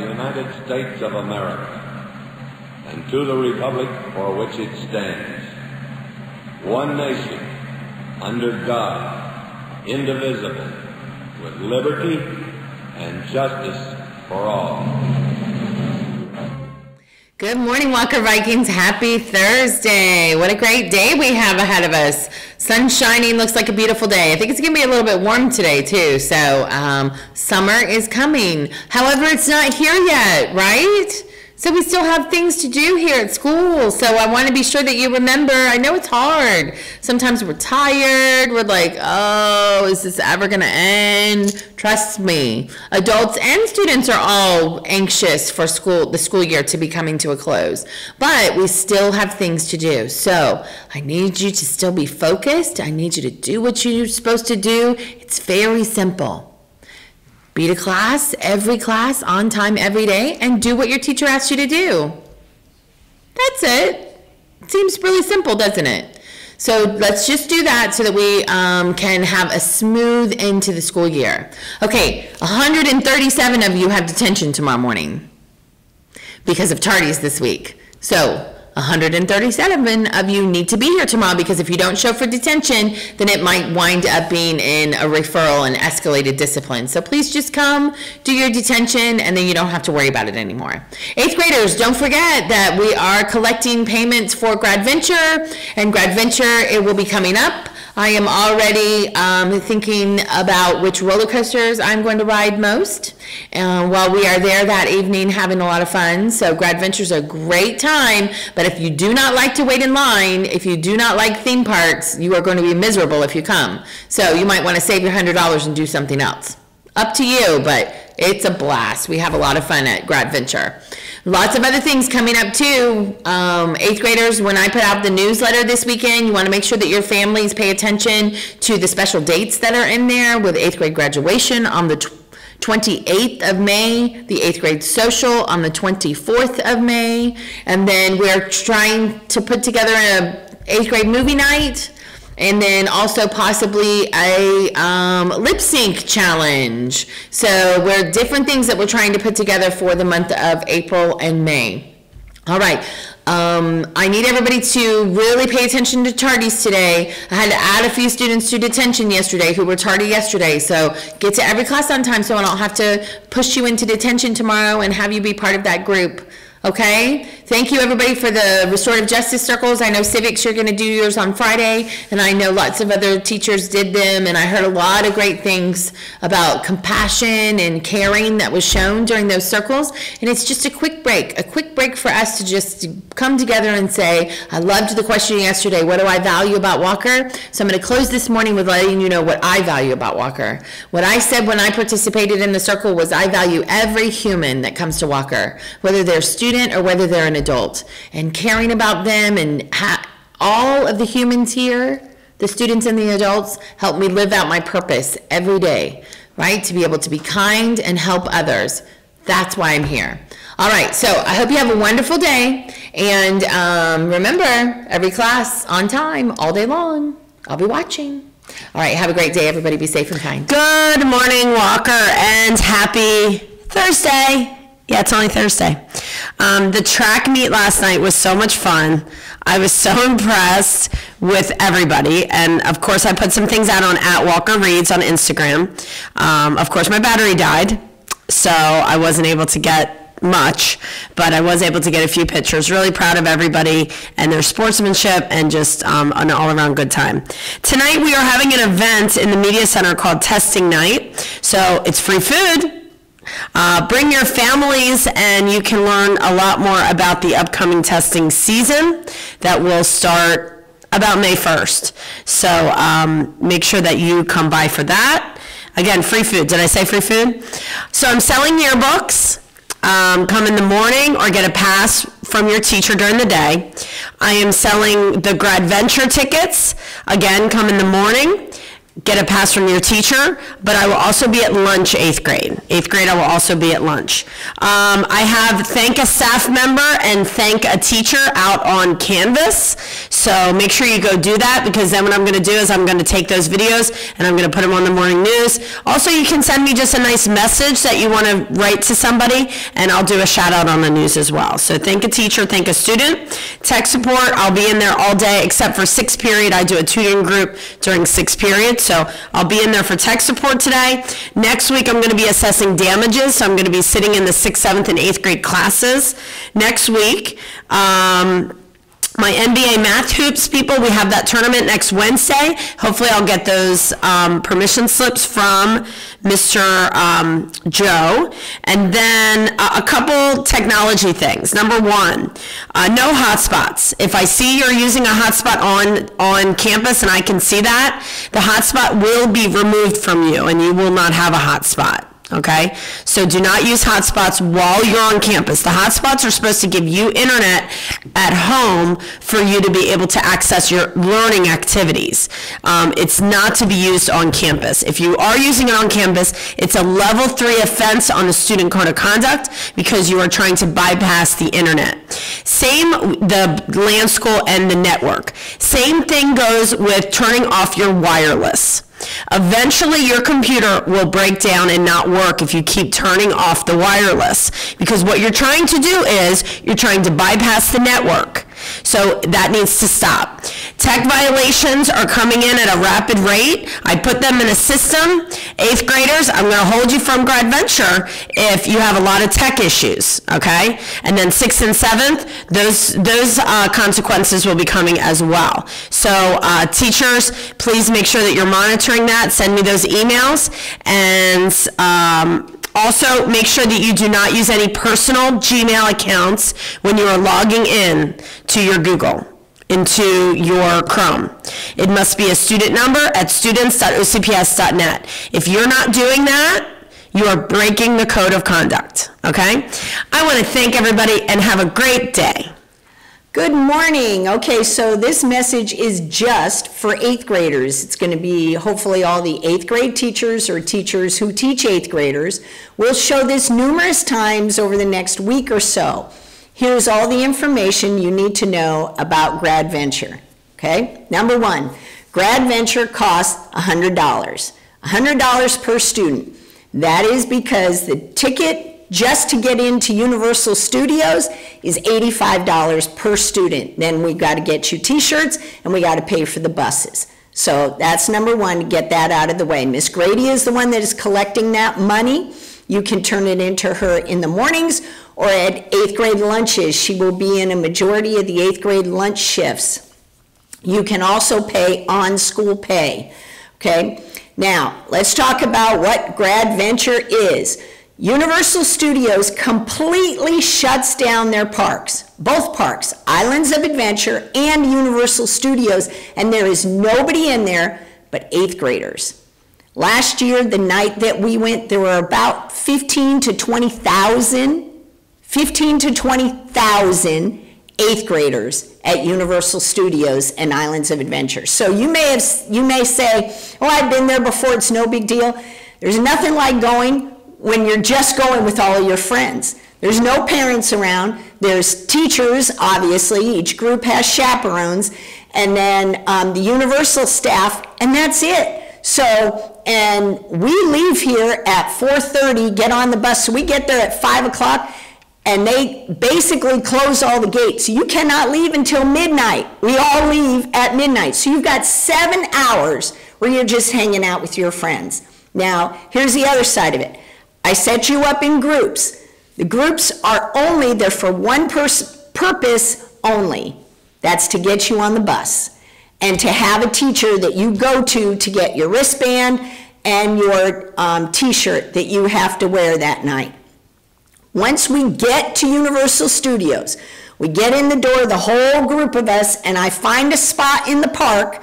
United States of America and to the republic for which it stands, one nation, under God, indivisible, with liberty and justice for all. Good morning, Walker Vikings. Happy Thursday. What a great day we have ahead of us. Sun shining, looks like a beautiful day. I think it's going to be a little bit warm today, too. So summer is coming. However, it's not here yet, right? So we still have things to do here at school. So I want to be sure that you remember. I know it's hard. Sometimes we're tired. We're like, oh, is this ever going to end? Trust me. Adults and students are all anxious for the school year to be coming to a close. But we still have things to do. So I need you to still be focused. I need you to do what you're supposed to do. It's very simple. Be to class, every class, on time, every day, and do what your teacher asks you to do. That's it. Seems really simple, doesn't it? So let's just do that so that we can have a smooth end to the school year. Okay, 137 of you have detention tomorrow morning because of tardies this week. So 137 of you need to be here tomorrow, because if you don't show for detention, then it might wind up being in a referral and escalated discipline. So please just come, do your detention, and then you don't have to worry about it anymore. 8th graders, don't forget that we are collecting payments for GradVenture, and GradVenture, it will be coming up. I am already thinking about which roller coasters I'm going to ride most while we are there that evening, having a lot of fun. So GradVenture is a great time, but if you do not like to wait in line, if you do not like theme parks, you are going to be miserable if you come. So you might want to save your $100 and do something else. Up to you, but it's a blast. We have a lot of fun at GradVenture. Lots of other things coming up too. 8th graders, when I put out the newsletter this weekend, you want to make sure that your families pay attention to the special dates that are in there, with 8th grade graduation on the 28th of May, the 8th grade social on the 24th of May, and then we're trying to put together an 8th grade movie night, and then also possibly a lip sync challenge. So we're different things that we're trying to put together for the month of April and May. All right, I need everybody to really pay attention to tardies today. I had to add a few students to detention yesterday who were tardy yesterday. So get to every class on time so I don't have to push you into detention tomorrow and have you be part of that group. Okay, thank you everybody for the restorative justice circles. I know civics, you're going to do yours on Friday, and I know lots of other teachers did them, and I heard a lot of great things about compassion and caring that was shown during those circles. And it's just a quick break for us to just come together and say, I loved the question yesterday, what do I value about Walker? So I'm going to close this morning with letting you know what I value about Walker. What I said when I participated in the circle was, I value every human that comes to Walker, whether they're student or whether they're an adult, and caring about them, and all of the humans here, the students and the adults, help me live out my purpose every day, right? To be able to be kind and help others. That's why I'm here. All right, so I hope you have a wonderful day, and remember, every class on time, all day long. I'll be watching. All right, have a great day, everybody. Be safe and kind. Good morning, Walker, and happy Thursday. Yeah, it's only Thursday. The track meet last night was so much fun. I was so impressed with everybody. And of course, I put some things out on @WalkerReads on Instagram. Of course, my battery died, so I wasn't able to get much, but I was able to get a few pictures. Really proud of everybody and their sportsmanship, and just an all-around good time. Tonight, we are having an event in the Media Center called Testing Night. So it's free food. Bring your families, and you can learn a lot more about the upcoming testing season that will start about May 1st. So make sure that you come by for that. Again, free food. Did I say free food? So I'm selling yearbooks. Come in the morning or get a pass from your teacher during the day. I am selling the GradVenture tickets. Again, come in the morning. Get a pass from your teacher, but I will also be at lunch 8th grade. 8th grade, I will also be at lunch. I have thank a staff member and thank a teacher out on Canvas. So So make sure you go do that, because then what I'm going to do is I'm going to take those videos and I'm going to put them on the morning news. Also, you can send me just a nice message that you want to write to somebody, and I'll do a shout out on the news as well. So thank a teacher, thank a student. Tech support, I'll be in there all day except for 6th period. I do a tutoring group during 6th period, so I'll be in there for tech support today. Next week, I'm going to be assessing damages, so I'm going to be sitting in the 6th, 7th, and 8th grade classes. Next week, my NBA Math Hoops people, we have that tournament next Wednesday. Hopefully I'll get those permission slips from Mr. Joe. And then a couple technology things. Number one, no hotspots. If I see you're using a hotspot on campus and I can see that, the hotspot will be removed from you and you will not have a hotspot. Okay, so do not use hotspots while you're on campus. The hotspots are supposed to give you internet at home for you to be able to access your learning activities. It's not to be used on campus. If you are using it on campus, it's a level 3 offense on the student code of conduct because you are trying to bypass the internet. Same the LAN school and the network. Same thing goes with turning off your wireless. Eventually your computer will break down and not work if you keep turning off the wireless, because what you're trying to do is you're trying to bypass the network. So that needs to stop. Tech violations are coming in at a rapid rate. I put them in a system. 8th graders, I'm going to hold you from GradVenture if you have a lot of tech issues, okay? And then 6th and 7th, those consequences will be coming as well. So teachers, please make sure that you're monitoring that. Send me those emails. And also, make sure that you do not use any personal Gmail accounts when you are logging in to your Google, into your Chrome. It must be a student number at students.ocps.net. If you're not doing that, you are breaking the code of conduct, okay? I want to thank everybody and have a great day. Good morning. Okay, so this message is just for 8th graders. It's going to be hopefully all the 8th grade teachers or teachers who teach 8th graders. We'll show this numerous times over the next week or so. Here's all the information you need to know about GradVenture. Okay, number one, GradVenture costs $100. $100 per student. That is because the ticket just to get into Universal Studios is $85 per student. Then we got to get you t-shirts and we got to pay for the buses. So that's number one, to get that out of the way. Miss Grady is the one that is collecting that money. You can turn it into her in the mornings or at 8th grade lunches. She will be in a majority of the 8th grade lunch shifts. You can also pay on school pay. Okay, now let's talk about what GradVenture is. Universal Studios completely shuts down their parks, both parks, Islands of Adventure and Universal Studios, and there is nobody in there but 8th graders. Last year, the night that we went, there were about 15 to 20,000 8th graders at Universal Studios and Islands of Adventure. So you may say, oh, I've been there before, it's no big deal. There's nothing like going when you're just going with all of your friends. There's no parents around. There's teachers, obviously. Each group has chaperones. And then the Universal staff, and that's it. So, and we leave here at 4:30, get on the bus. So we get there at 5 o'clock, and they basically close all the gates. So you cannot leave until midnight. We all leave at midnight. So you've got 7 hours where you're just hanging out with your friends. Now, here's the other side of it. I set you up in groups. The groups are only there for one purpose only. That's to get you on the bus and to have a teacher that you go to get your wristband and your t-shirt that you have to wear that night. Once we get to Universal Studios, we get in the door, the whole group of us, and I find a spot in the park,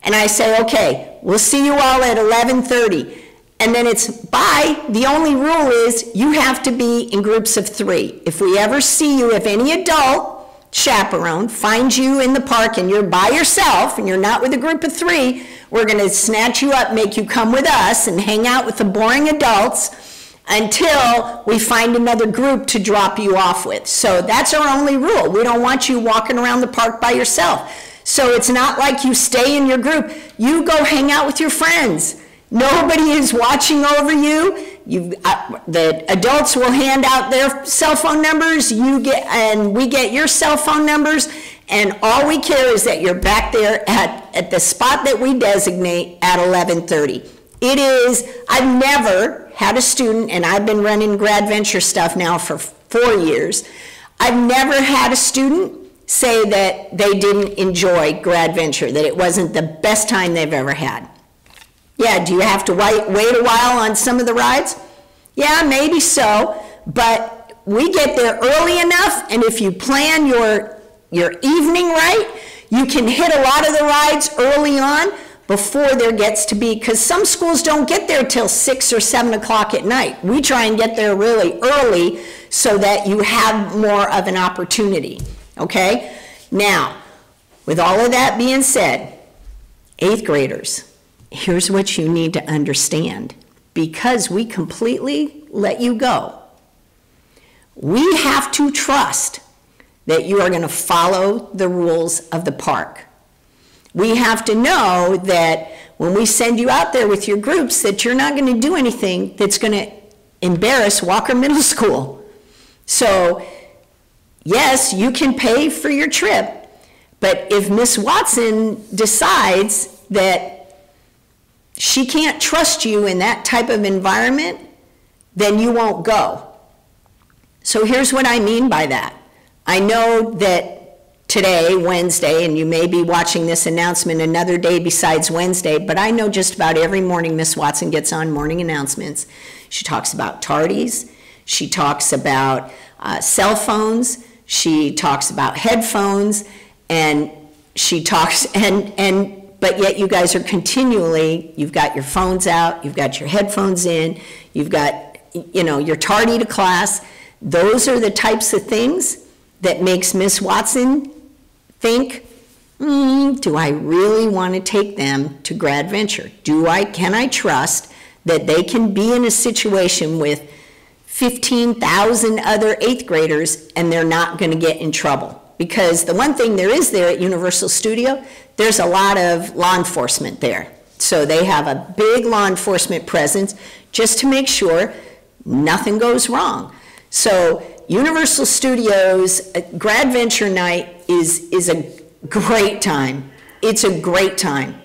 and I say, okay, we'll see you all at 11:30. And then it's bye. The only rule is you have to be in groups of 3. If we ever see you, if any adult chaperone finds you in the park and you're by yourself and you're not with a group of 3, we're going to snatch you up, make you come with us and hang out with the boring adults until we find another group to drop you off with. So that's our only rule. We don't want you walking around the park by yourself. So it's not like you stay in your group. You go hang out with your friends. Nobody is watching over you. The adults will hand out their cell phone numbers, and we get your cell phone numbers, and all we care is that you're back there at the spot that we designate at 11:30. I've never had a student, and I've been running Grad Venture stuff now for 4 years, I've never had a student say that they didn't enjoy Grad Venture, that it wasn't the best time they've ever had. Yeah, do you have to wait a while on some of the rides? Yeah, maybe so, but we get there early enough, and if you plan your evening right, you can hit a lot of the rides early on before there gets to be, because some schools don't get there till 6 or 7 o'clock at night. We try and get there really early so that you have more of an opportunity, okay? Now, with all of that being said, 8th graders, here's what you need to understand. Because we completely let you go, we have to trust that you are going to follow the rules of the park. We have to know that when we send you out there with your groups, that you're not going to do anything that's going to embarrass Walker Middle School. So, yes, you can pay for your trip, but if Miss Watson decides that she can't trust you in that type of environment, then you won't go. So here's what I mean by that. I know that today, Wednesday, and you may be watching this announcement another day besides Wednesday, but I know just about every morning Miss Watson gets on morning announcements. She talks about tardies. She talks about cell phones. She talks about headphones, and she talks, but yet you guys are continually, you've got your phones out, you've got your headphones in, you've got, you're tardy to class. Those are the types of things that makes Miss Watson think, do I really want to take them to Grad Venture? Can I trust that they can be in a situation with 15,000 other 8th graders and they're not going to get in trouble? Because the one thing there is there at Universal Studio, there's a lot of law enforcement there. So they have a big law enforcement presence just to make sure nothing goes wrong. So Universal Studios Grad Venture Night is a great time. It's a great time.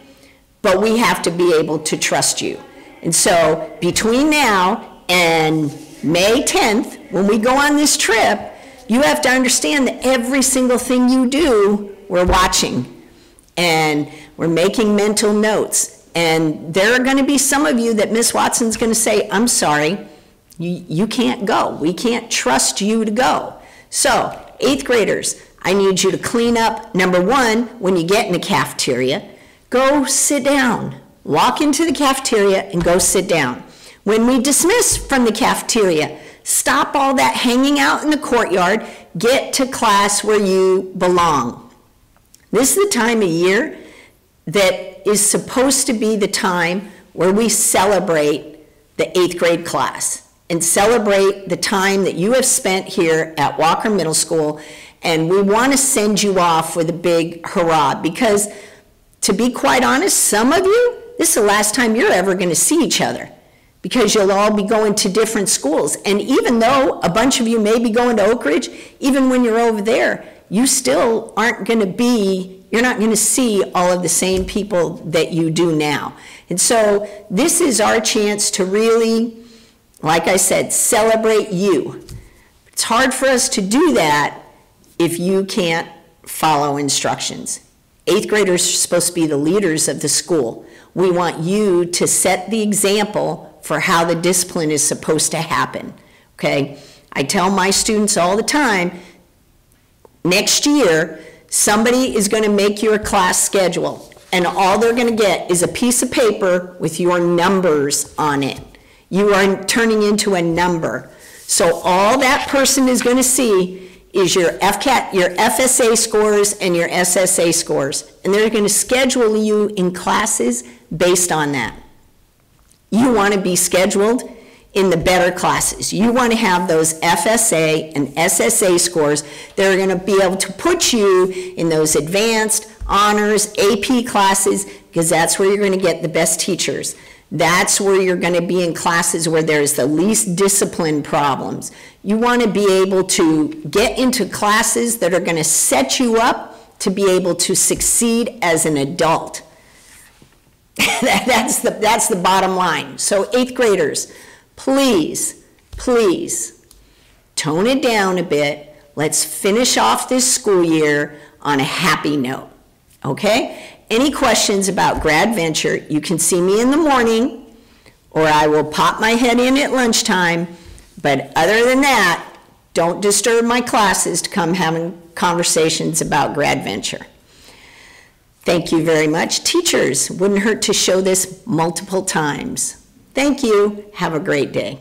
But we have to be able to trust you. And so between now and May 10th, when we go on this trip, you have to understand that every single thing you do, we're watching. And we're making mental notes. And there are going to be some of you that Miss Watson's going to say, I'm sorry, you can't go. We can't trust you to go. So, 8th graders, I need you to clean up. Number one, when you get in the cafeteria, go sit down. Walk into the cafeteria and go sit down. When we dismiss from the cafeteria, stop all that hanging out in the courtyard. Get to class where you belong. This is the time of year that is supposed to be the time where we celebrate the 8th grade class and celebrate the time that you have spent here at Walker Middle School, and we want to send you off with a big hurrah, because to be quite honest, some of you, this is the last time you're ever going to see each other, because you'll all be going to different schools. And even though a bunch of you may be going to Oak Ridge, even when you're over there, you still aren't going to be, you're not going to see all of the same people that you do now. And so this is our chance to really, like I said, celebrate you. It's hard for us to do that if you can't follow instructions. 8th graders are supposed to be the leaders of the school. We want you to set the example for how the discipline is supposed to happen, okay? I tell my students all the time, next year, somebody is going to make your class schedule, and all they're going to get is a piece of paper with your numbers on it. You are turning into a number. So all that person is going to see is your FCAT, your FSA scores, and your SSA scores. And they're going to schedule you in classes based on that. You want to be scheduled in the better classes. You want to have those FSA and SSA scores that are going to be able to put you in those advanced, honors, AP classes, because that's where you're going to get the best teachers. That's where you're going to be in classes where there's the least discipline problems. You want to be able to get into classes that are going to set you up to be able to succeed as an adult. That's the bottom line. So 8th graders, please, please, tone it down a bit. Let's finish off this school year on a happy note, okay? Any questions about Grad Venture, you can see me in the morning, or I will pop my head in at lunchtime, but other than that, don't disturb my classes to come having conversations about Grad Venture. Thank you very much. Teachers, wouldn't hurt to show this multiple times. Thank you. Have a great day.